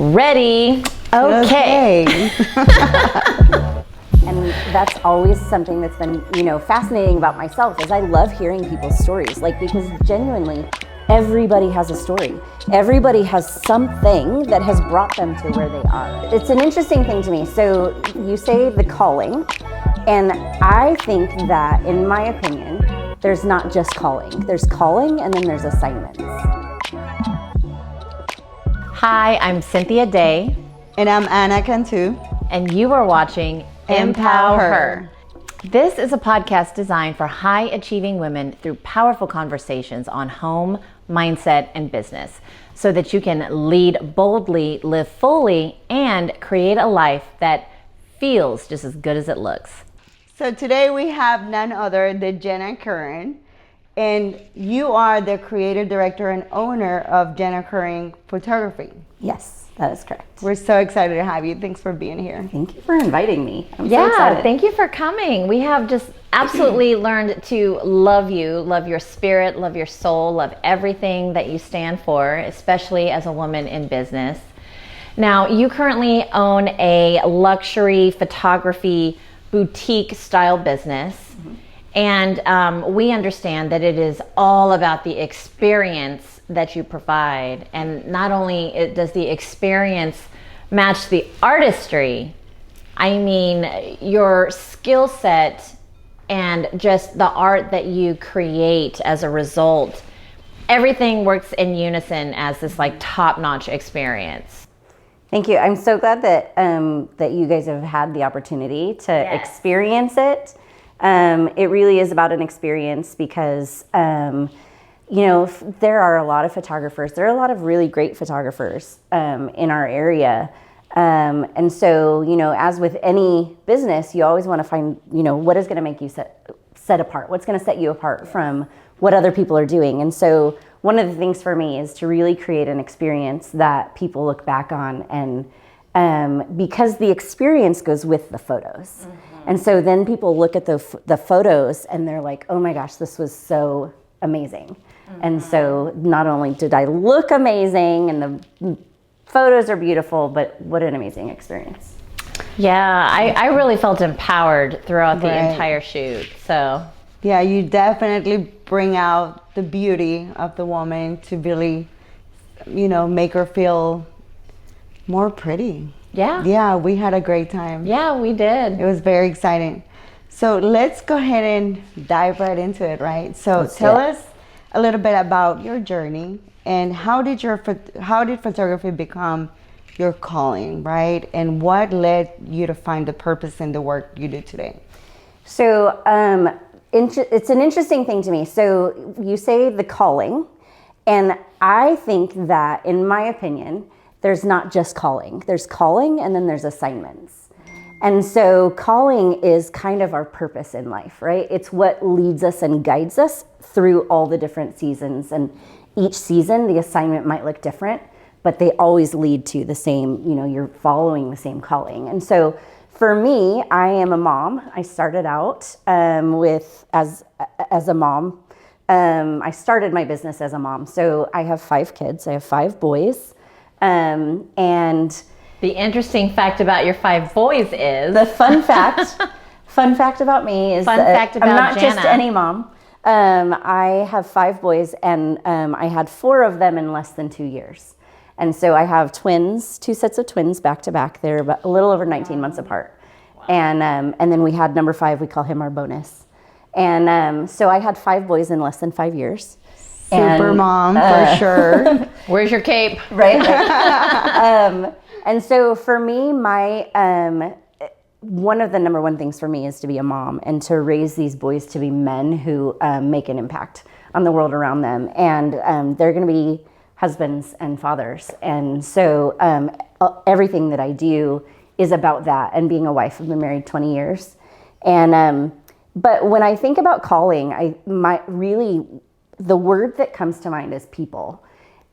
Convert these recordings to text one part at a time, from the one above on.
Ready? Okay. And that's always something that's been, fascinating about myself is I love hearing people's stories, because genuinely everybody has a story. Everybody has something that has brought them to where they are. It's an interesting thing to me. So you say the calling, and I think that, in my opinion, there's not just calling. There's calling and then there's assignments. Hi, I'm Cynthia Day. And I'm Anna Cantu. And you are watching EmpowHER. This is a podcast designed for high-achieving women through powerful conversations on home, mindset, and business, so that you can lead boldly, live fully, and create a life that feels just as good as it looks. So today we have none other than Janna Curran, and you are the creative director and owner of Janna Curran Photography. Yes. That is correct. We're so excited to have you. Thanks for being here. Thank you for inviting me. I'm so excited. Thank you for coming. We have just absolutely learned to love you, love your spirit, love your soul, love everything that you stand for, especially as a woman in business. Now, you currently own a luxury photography boutique style business. Mm-hmm. And we understand that it is all about the experience that you provide. And not only does the experience match the artistry, I mean your skill set and just the art that you create as a result. Everything works in unison as this top-notch experience. Thank you. I'm so glad that that you guys have had the opportunity to experience it. It really is about an experience because, there are a lot of photographers. There are a lot of really great photographers in our area. And so, as with any business, you always want to find, what is going to make you set apart? What's going to set you apart from what other people are doing? And so one of the things for me is to really create an experience that people look back on, and because the experience goes with the photos. Mm-hmm. And so then people look at the photos and they're like, oh my gosh, this was so amazing. Mm-hmm. And so not only did I look amazing and the photos are beautiful, but what an amazing experience. Yeah, I really felt empowered throughout the entire shoot. So yeah, you definitely bring out the beauty of the woman to really, make her feel more pretty. Yeah, we had a great time. Yeah, we did. It was very exciting. So let's go ahead and dive right into it, right? So tell us a little bit about your journey and how did photography become your calling, right? And what led you to find the purpose in the work you do today? So it's an interesting thing to me. So you say the calling, and I think that, in my opinion, there's not just calling. There's calling and then there's assignments. And so calling is kind of our purpose in life, right? It's what leads us and guides us through all the different seasons. And each season, the assignment might look different, but they always lead to the same, you're following the same calling. And so for me, I am a mom. I started out as a mom. I started my business as a mom. So I have 5 kids. I have 5 boys. And the interesting fact about your 5 boys is the fun fact about me is that I'm not Janna. Just any mom. I have 5 boys, and I had 4 of them in less than 2 years. And so I have twins, 2 sets of twins back to back. They're about a little over 19 months apart. Wow. And then we had number 5, we call him our bonus. And so I had 5 boys in less than 5 years. Super mom, for sure. Where's your cape? Right. And so for me, one of the number one things for me is to be a mom and to raise these boys to be men who make an impact on the world around them. And they're going to be husbands and fathers. And so everything that I do is about that and being a wife. I've been married 20 years. And but when I think about calling, the word that comes to mind is people.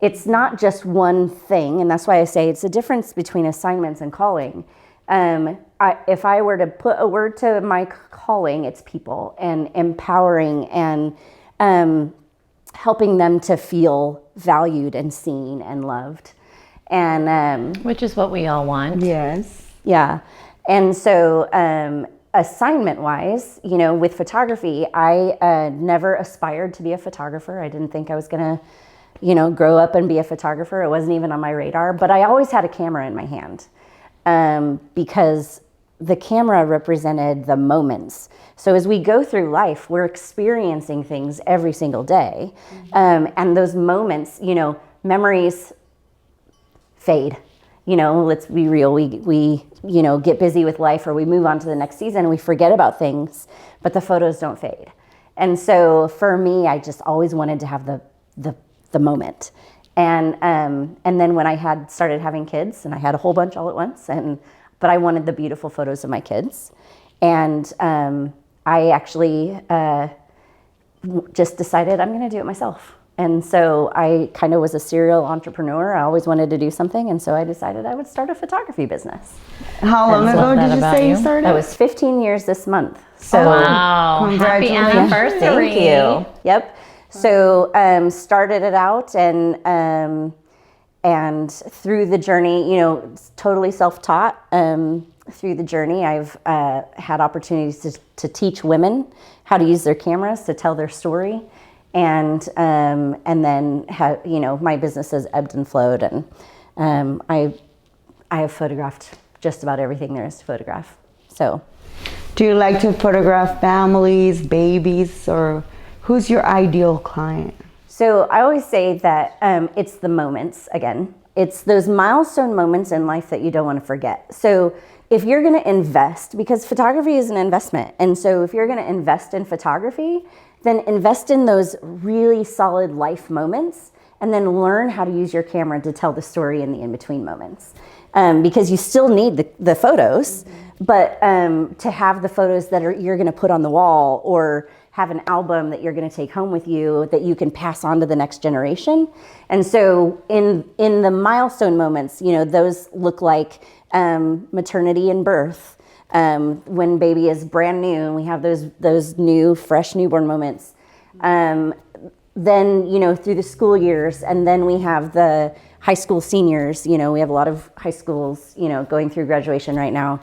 It's not just one thing, and that's why I say it's a difference between assignments and calling. If I were to put a word to my calling, it's people and empowering and helping them to feel valued and seen and loved. And which is what we all want. Yes. yeah. And so assignment wise, you know, with photography, I never aspired to be a photographer. I didn't think I was going to, you know, grow up and be a photographer. It wasn't even on my radar, but I always had a camera in my hand because the camera represented the moments. So as we go through life, we're experiencing things every single day. And those moments, you know, memories fade. You know, let's be real. We you know, get busy with life, or we move on to the next season and we forget about things, but the photos don't fade. And so for me, I just always wanted to have the moment. And then when I had started having kids, and I had a whole bunch all at once, but I wanted the beautiful photos of my kids. And I actually just decided I'm going to do it myself. And so I kind of was a serial entrepreneur. I always wanted to do something. And so I decided I would start a photography business. How long ago did you say you started? That was 15 years this month. So wow. Happy anniversary. Thank you. Yep. So started it out and through the journey, you know, totally self-taught. Through the journey, I've had opportunities to teach women how to use their cameras to tell their story. And then you know, my business has ebbed and flowed, and I have photographed just about everything there is to photograph. So, do you like to photograph families, babies, or who's your ideal client? So I always say that it's the moments. Again, it's those milestone moments in life that you don't want to forget. So if you're going to invest, because photography is an investment, and so if you're going to invest in photography, then invest in those really solid life moments, and then learn how to use your camera to tell the story in the in-between moments. Because you still need the photos, but to have the photos that you're going to put on the wall, or have an album that you're going to take home with you that you can pass on to the next generation. And so in the milestone moments, you know, those look like maternity and birth. When baby is brand new and we have those new fresh newborn moments, then, you know, through the school years, and then we have the high school seniors. You know, we have a lot of high schools, you know, going through graduation right now.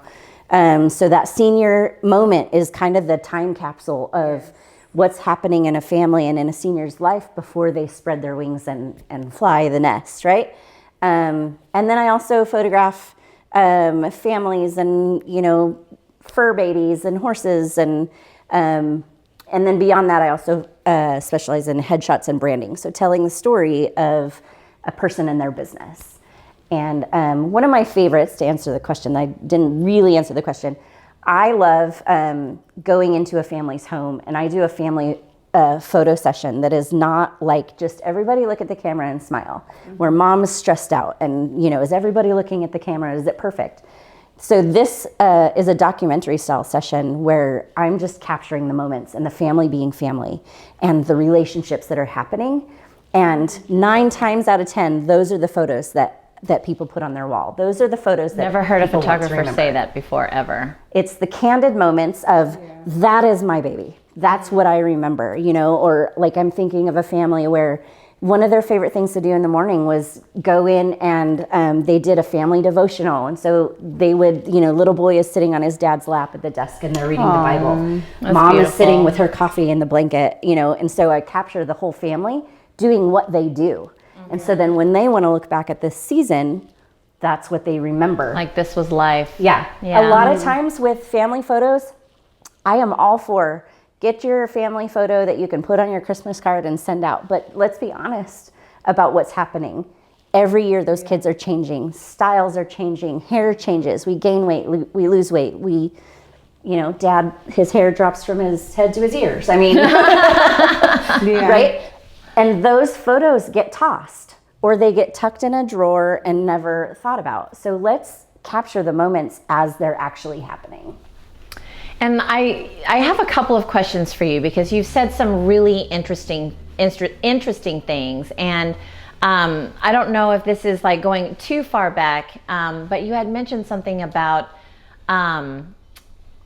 So that senior moment is kind of the time capsule of what's happening in a family and in a senior's life before they spread their wings and fly the nest, right? And then I also photograph families and, you know, fur babies and horses, and then beyond that, I also specialize in headshots and branding. So telling the story of a person and their business. And one of my favorites, to answer the question, I didn't really answer the question. I love going into a family's home, and I do a family photo session that is not like just everybody look at the camera and smile, where mom is stressed out and, you know, is everybody looking at the camera? Is it perfect? So this is a documentary style session where I'm just capturing the moments and the family being family and the relationships that are happening. And 9 times out of 10, those are the photos that people put on their wall. Those are the photos that never heard a people want to photographer remember. say that before, ever. It's the candid moments of that is my baby. That's what I remember, you know, or like I'm thinking of a family where one of their favorite things to do in the morning was go in and they did a family devotional. And so they would, you know, little boy is sitting on his dad's lap at the desk and they're reading the Bible. Mom beautiful. is sitting with her coffee in the blanket, you know, and so I capture the whole family doing what they do. And so then when they want to look back at this season, that's what they remember. Like this was life. Yeah. A lot of times with family photos, I am all for get your family photo that you can put on your Christmas card and send out. But let's be honest about what's happening. Every year those kids are changing. Styles are changing. Hair changes. We gain weight. We lose weight. You know, dad, his hair drops from his head to his ears. I mean, right? And those photos get tossed or they get tucked in a drawer and never thought about. So let's capture the moments as they're actually happening. And I have a couple of questions for you because you've said some really interesting things. And I don't know if this is like going too far back, but you had mentioned something about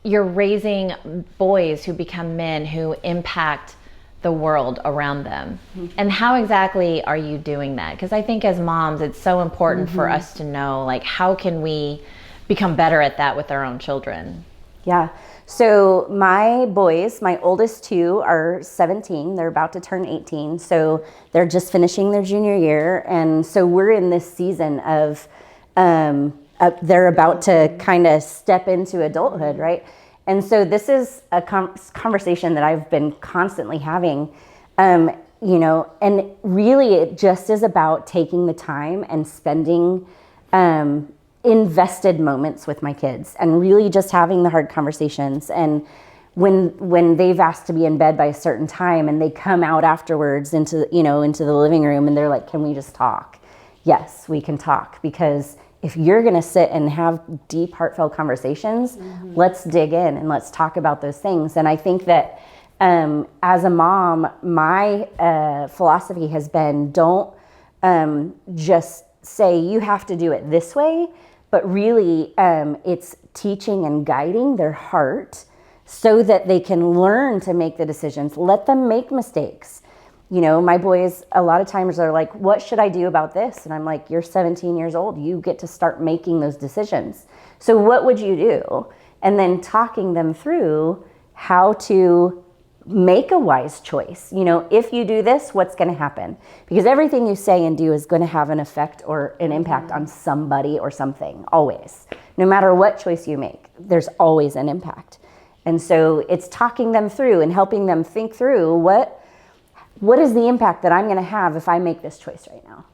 you're raising boys who become men who impact the world around them. And how exactly are you doing that? Because I think as moms, it's so important for us to know, like, how can we become better at that with our own children? Yeah. So my boys, my oldest two are 17. They're about to turn 18. So they're just finishing their junior year. And so we're in this season of, they're about to kind of step into adulthood, right? And so this is a conversation that I've been constantly having, and really it just is about taking the time and spending invested moments with my kids and really just having the hard conversations. And when they've asked to be in bed by a certain time and they come out afterwards into the living room and they're like, can we just talk? Yes, we can talk, because if you're going to sit and have deep, heartfelt conversations, let's dig in and let's talk about those things. And I think that as a mom, my philosophy has been, don't just say you have to do it this way, but really it's teaching and guiding their heart so that they can learn to make the decisions. Let them make mistakes. My boys a lot of times are like, what should I do about this? And I'm like, you're 17 years old. You get to start making those decisions. So what would you do? And then talking them through how to make a wise choice. If you do this, what's going to happen? Because everything you say and do is going to have an effect or an impact on somebody or something, always. No matter what choice you make, there's always an impact. And so it's talking them through and helping them think through what is the impact that I'm going to have if I make this choice right now?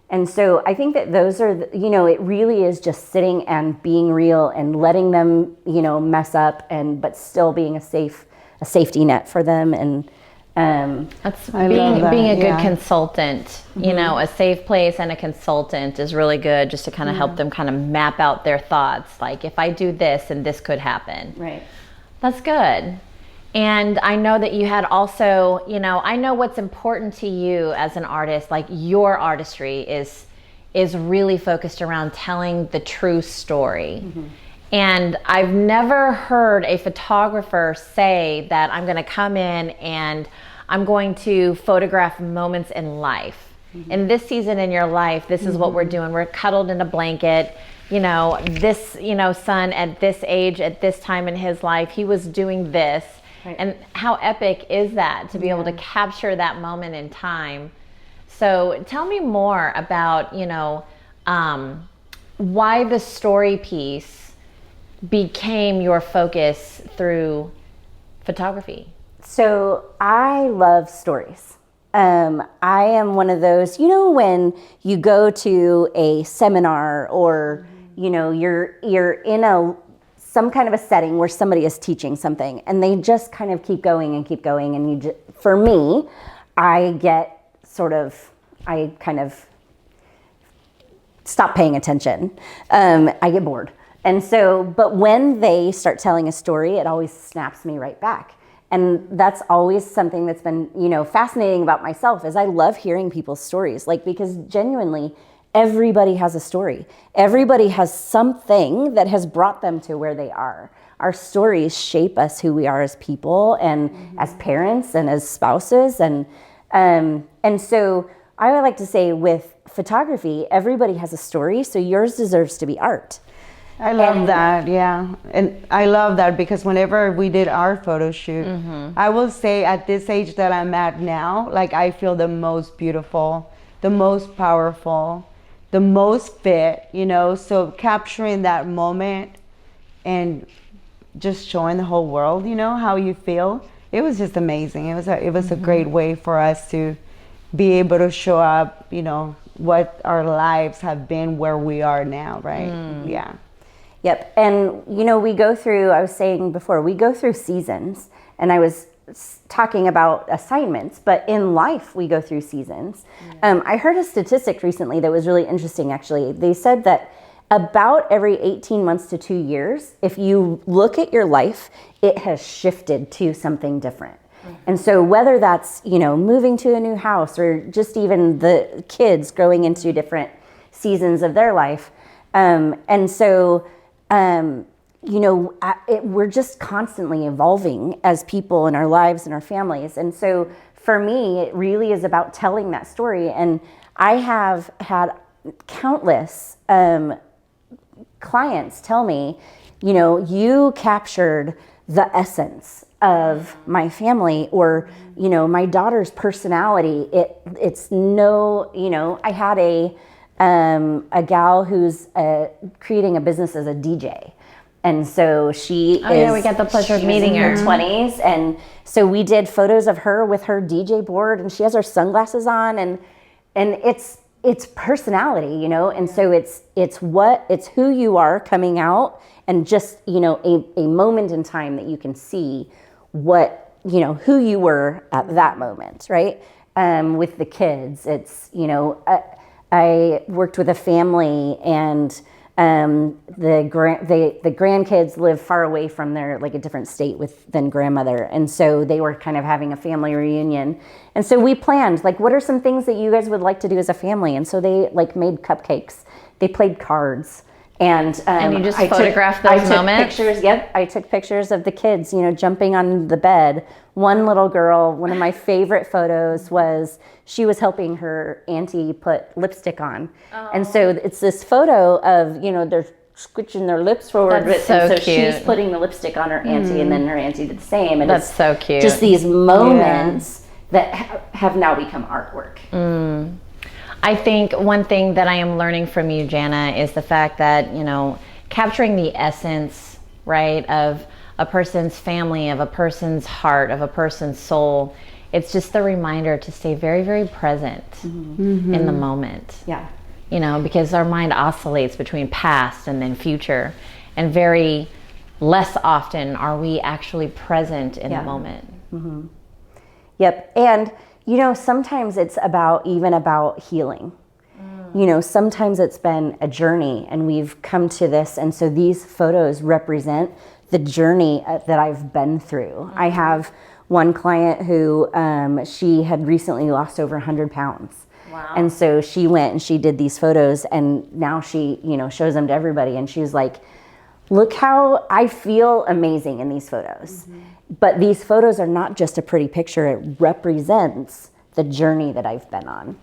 And so I think that those are, it really is just sitting and being real and letting them, mess up but still being a safety net for them. And that's being a good consultant, a safe place and a consultant is really good, just to kind of help them kind of map out their thoughts. Like, if I do this and this could happen. Right. That's good. And I know that you had also, I know what's important to you as an artist, like your artistry is really focused around telling the true story. And I've never heard a photographer say that I'm going to come in and I'm going to photograph moments in life. In this season in your life, this is what we're doing. We're cuddled in a blanket. This, son at this age, at this time in his life, he was doing this. Right. And how epic is that to be able to capture that moment in time? So tell me more about, why the story piece became your focus through photography. So I love stories. I am one of those, when you go to a seminar or, you're in some kind of a setting where somebody is teaching something and they just kind of keep going. And for me, I kind of stop paying attention. I get bored. And so, but when they start telling a story, it always snaps me right back. And that's always something that's been, fascinating about myself, is I love hearing people's stories, because genuinely, everybody has a story. Everybody has something that has brought them to where they are. Our stories shape us, who we are as people and as parents and as spouses. And so I would like to say, with photography, everybody has a story, so yours deserves to be art. I love that, yeah. And I love that, because whenever we did our photo shoot, I will say at this age that I'm at now, I feel the most beautiful, the most powerful, the most fit, so capturing that moment and just showing the whole world, how you feel. It was just amazing. It was a great way for us to be able to show up, what our lives have been, where we are now, right? Yeah. Yep. And, we go through, I was saying before, we go through seasons, and I was talking about assignments, but in life we go through seasons. I heard a statistic recently that was really interesting, actually. They said that about every 18 months to 2 years, if you look at your life, it has shifted to something different. And so whether that's, moving to a new house, or just even the kids growing into different seasons of their life. And so we're just constantly evolving as people in our lives and our families. And so for me, it really is about telling that story. And I have had countless clients tell me, you captured the essence of my family, or, my daughter's personality. I had a gal who's creating a business as a DJ. And so we got the pleasure of meeting her in her 20s. And so we did photos of her with her DJ board, and she has her sunglasses on, and it's personality, and so it's who you are coming out, and just, a moment in time that you can see who you were at that moment, right? With the kids, it's, I worked with a family, and the grandkids live far away from their, like, a different state than grandmother. And so they were kind of having a family reunion. And so we planned, like, what are some things that you guys would like to do as a family? And so they, like, made cupcakes. They played cards. And you just photographed those moments? Pictures. Yep. I took pictures of the kids, jumping on the bed. One little girl, one of my favorite photos was she was helping her auntie put lipstick on. Oh. And so it's this photo of, they're squishing their lips forward. That's so cute. She's putting the lipstick on her auntie, and then her auntie did the same. And that's so cute. Just these moments that have now become artwork. I think one thing that I am learning from you, Janna, is the fact that, capturing the essence, right, of a person's family, of a person's heart, of a person's soul. It's just the reminder to stay very, very present in the moment. Yeah. Because our mind oscillates between past and then future. And very less often are we actually present in the moment. Mm-hmm. Yep. And sometimes it's about healing. Sometimes it's been a journey, and we've come to this. And so these photos represent the journey that I've been through. I have one client who, she had recently lost over 100 pounds. Wow. And so she went and she did these photos, and now she, shows them to everybody. And she was like, look how I feel amazing in these photos. But these photos are not just a pretty picture. It represents the journey that I've been on.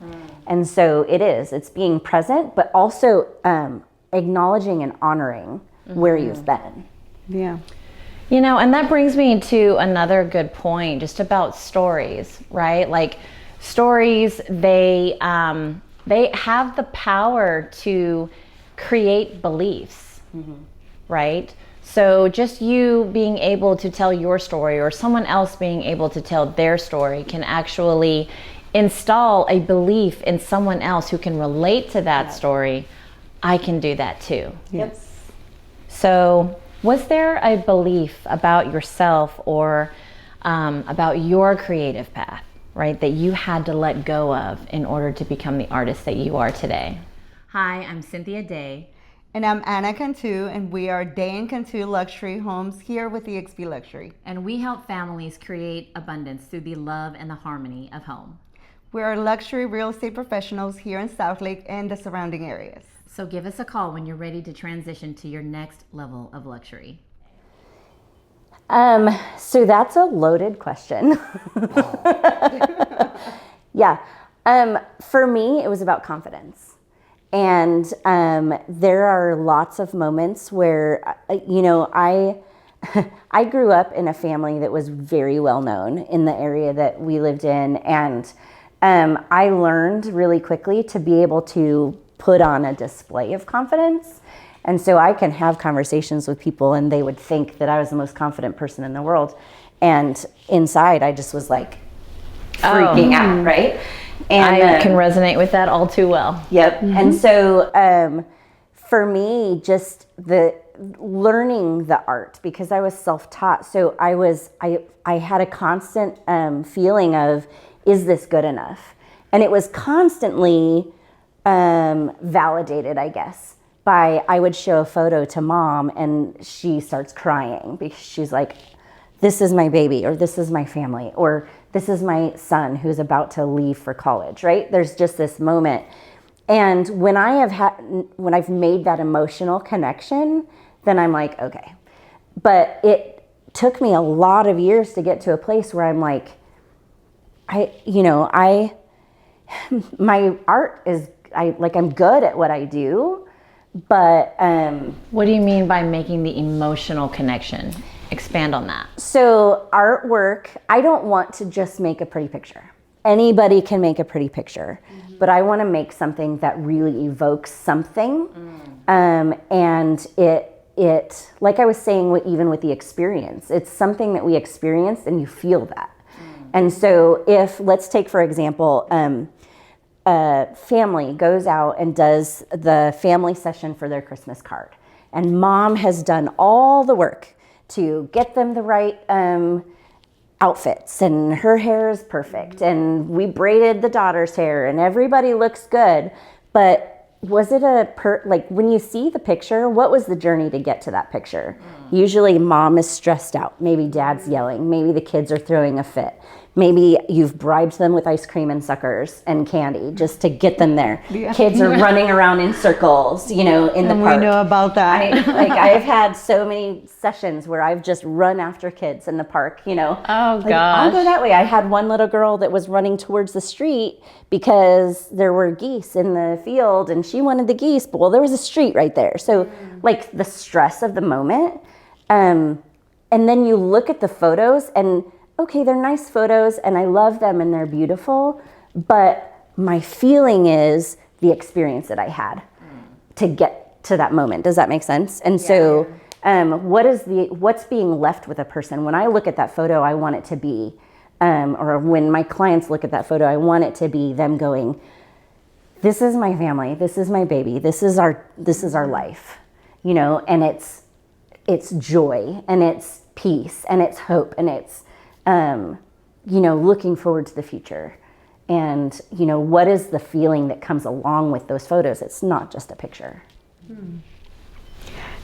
And so it's being present, but also acknowledging and honoring where you've been. Yeah. And that brings me to another good point, just about stories, right? Like, stories, they have the power to create beliefs, right? So just you being able to tell your story, or someone else being able to tell their story, can actually install a belief in someone else who can relate to that story. I can do that too. Yes. So was there a belief about yourself, or about your creative path, right, that you had to let go of in order to become the artist that you are today? Hi, I'm Cynthia Day. And I'm Anna Cantu, and we are Day & Cantu Luxury Homes here with EXP Luxury. And we help families create abundance through the love and the harmony of home. We are luxury real estate professionals here in Southlake and the surrounding areas. So give us a call when you're ready to transition to your next level of luxury. So that's a loaded question. Yeah. For me, it was about confidence. And there are lots of moments where, I grew up in a family that was very well known in the area that we lived in. And I learned really quickly to be able to put on a display of confidence. And so I can have conversations with people, and they would think that I was the most confident person in the world. And inside, I just was like freaking out, right? And I can resonate with that all too well. Yep. And so for me, just the learning the art, because I was self-taught. So I had a constant feeling of, is this good enough? And it was constantly validated, I guess, by, I would show a photo to mom, and she starts crying because she's like, this is my baby, or this is my family, or this is my son who's about to leave for college, right? There's just this moment. And when I've made that emotional connection, then I'm like, okay. but it took me a lot of years to get to a place where I'm like, my art is, I'm good at what I do, but what do you mean by making the emotional connection? Expand on that. So artwork, I don't want to just make a pretty picture. Anybody can make a pretty picture, but I want to make something that really evokes something. And it, like I was saying, even with the experience, it's something that we experienced and you feel that. And so if, let's take for example, a family goes out and does the family session for their Christmas card, and mom has done all the work to get them the right outfits, and her hair is perfect, and we braided the daughter's hair, and everybody looks good. But was it when you see the picture, what was the journey to get to that picture? Usually mom is stressed out. Maybe dad's yelling. Maybe the kids are throwing a fit. Maybe you've bribed them with ice cream and suckers and candy just to get them there. Yeah. Kids are running around in circles, in the park. We know about that. I've had so many sessions where I've just run after kids in the park, Oh, gosh. I'll go that way. I had one little girl that was running towards the street because there were geese in the field and she wanted the geese, but well, there was a street right there. So the stress of the moment. And then you look at the photos and okay, they're nice photos and I love them and they're beautiful, but my feeling is the experience that I had to get to that moment. Does that make sense? And so what's being left with a person? When I look at that photo, I want it to be, or when my clients look at that photo, I want it to be them going, this is my family, this is my baby, this is our life, and it's joy and it's peace and it's hope and it's, looking forward to the future. And, what is the feeling that comes along with those photos? It's not just a picture.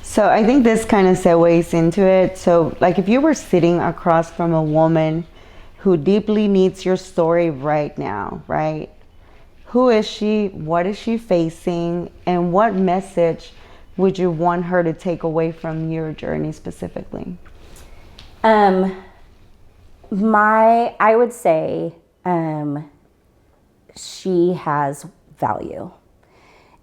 So I think this kind of segues into it. So if you were sitting across from a woman who deeply needs your story right now, right? Who is she? What is she facing? And what message would you want her to take away from your journey specifically? I would say she has value.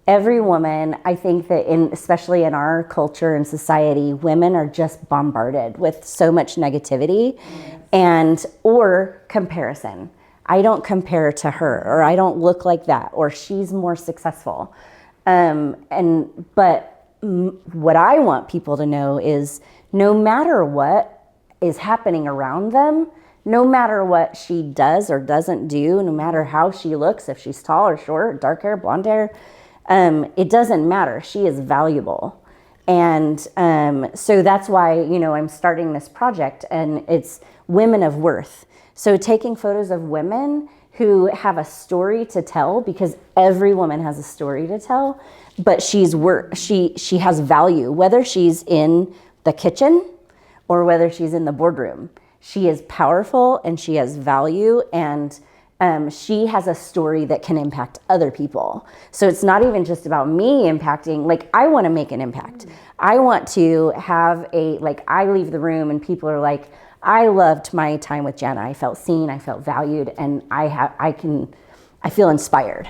Every woman, I think that especially in our culture and society, women are just bombarded with so much negativity or comparison. I don't compare to her, or I don't look like that, or she's more successful. But what I want people to know is no matter what is happening around them, no matter what she does or doesn't do, no matter how she looks, if she's tall or short, dark hair, blonde hair, it doesn't matter. She is valuable. And so that's why, I'm starting this project, and it's Women of Worth. So taking photos of women who have a story to tell, because every woman has a story to tell, but she has value, whether she's in the kitchen or whether she's in the boardroom. She is powerful and she has value, and she has a story that can impact other people. So it's not even just about me impacting. I want to make an impact. I want to have I leave the room and people are like, I loved my time with Janna. I felt seen, I felt valued, and I feel inspired.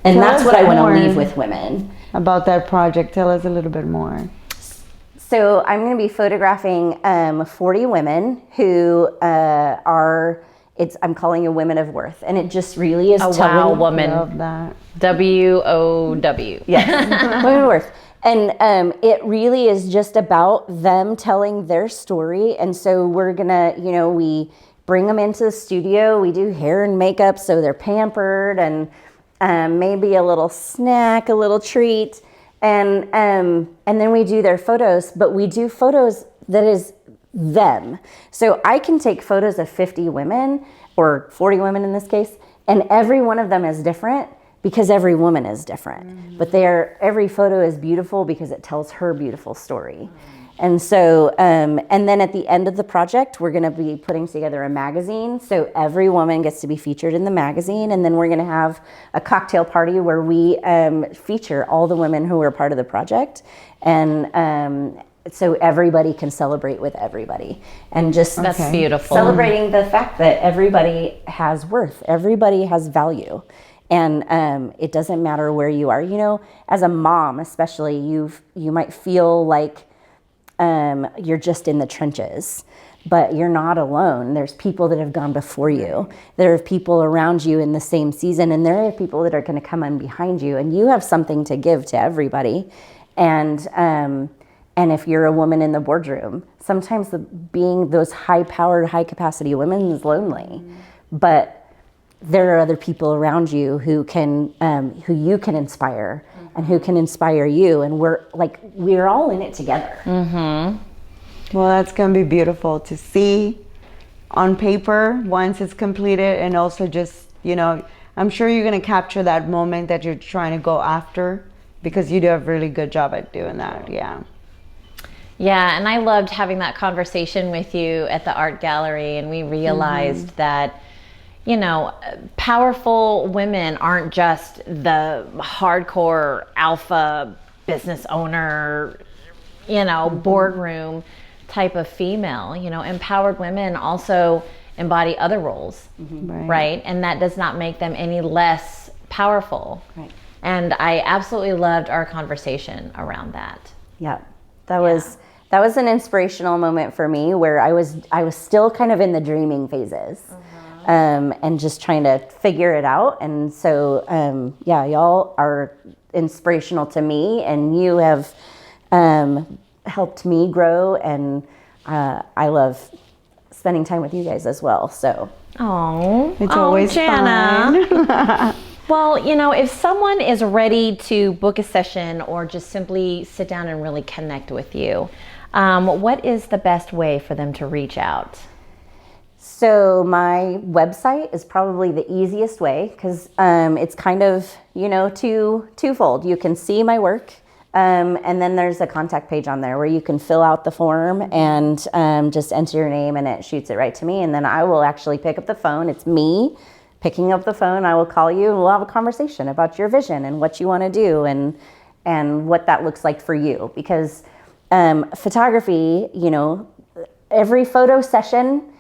And that's what I want to leave with women. About that project, tell us a little bit more. So I'm going to be photographing 40 women who I'm calling it Women of Worth. And it just really is telling woman. Love that. WOW. Yes, Women of Worth. And it really is just about them telling their story. And so we're going to, we bring them into the studio. We do hair and makeup so they're pampered, and maybe a little snack, a little treat. And then we do their photos, but we do photos that is them. So I can take photos of 50 women or 40 women in this case, and every one of them is different because every woman is different. But every photo is beautiful because it tells her beautiful story. And so, and then at the end of the project, we're going to be putting together a magazine. So every woman gets to be featured in the magazine. And then we're going to have a cocktail party where we feature all the women who were part of the project. And so everybody can celebrate with everybody, and just That's beautiful. celebrating the fact that everybody has worth, everybody has value. And it doesn't matter where you are. You know, as a mom especially, you might feel like you're just in the trenches, but you're not alone. There's people that have gone before you. There are people around you in the same season, and there are people that are going to come in behind you, and you have something to give to everybody. And if you're a woman in the boardroom, sometimes being those high-powered, high-capacity women is lonely, but there are other people around you who you can inspire, and who can inspire you, and we're all in it together. Well, that's going to be beautiful to see on paper once it's completed, and also just, you know, I'm sure you're going to capture that moment that you're trying to go after, because you do a really good job at doing that. Yeah, and I loved having that conversation with you at the art gallery, and we realized that, you know, powerful women aren't just the hardcore alpha business owner, you know, boardroom type of female. You know, empowered women also embody other roles, right? And that does not make them any less powerful. Right. And I absolutely loved our conversation around that. Yeah, that was an inspirational moment for me, where I was still kind of in the dreaming phases, and just trying to figure it out. And so, y'all are inspirational to me, and you have helped me grow, and I love spending time with you guys as well. So, It's always Janna. fun. Well, you know, if someone is ready to book a session or just simply sit down and really connect with you, what is the best way for them to reach out? So my website is probably the easiest way, because it's kind of, you know, twofold. You can see my work, and then there's a contact page on there where you can fill out the form and just enter your name, and it shoots it right to me. And then I will actually pick up the phone. It's me picking up the phone. I will call you, and we'll have a conversation about your vision and what you want to do, and what that looks like for you. Because photography, you know, every photo session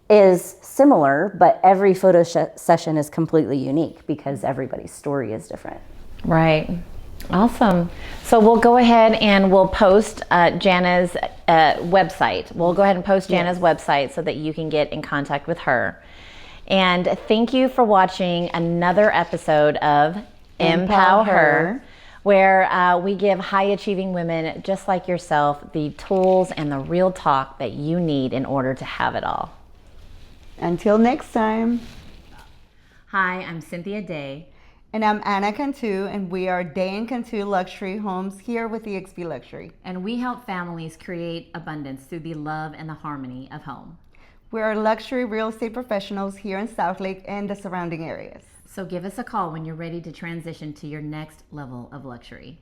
is similar, but every photo session is completely unique, because everybody's story is different. Right. Awesome. So we'll go ahead and we'll post Janna's website. We'll go ahead and post Janna's website so that you can get in contact with her. And thank you for watching another episode of EmpowHER, where we give high-achieving women just like yourself the tools and the real talk that you need in order to have it all. Until next time. Hi, I'm Cynthia Day. And I'm Anna Cantu, and we are Day and Cantu Luxury Homes here with eXp Luxury. And we help families create abundance through the love and the harmony of home. We are luxury real estate professionals here in Southlake and the surrounding areas. So give us a call when you're ready to transition to your next level of luxury.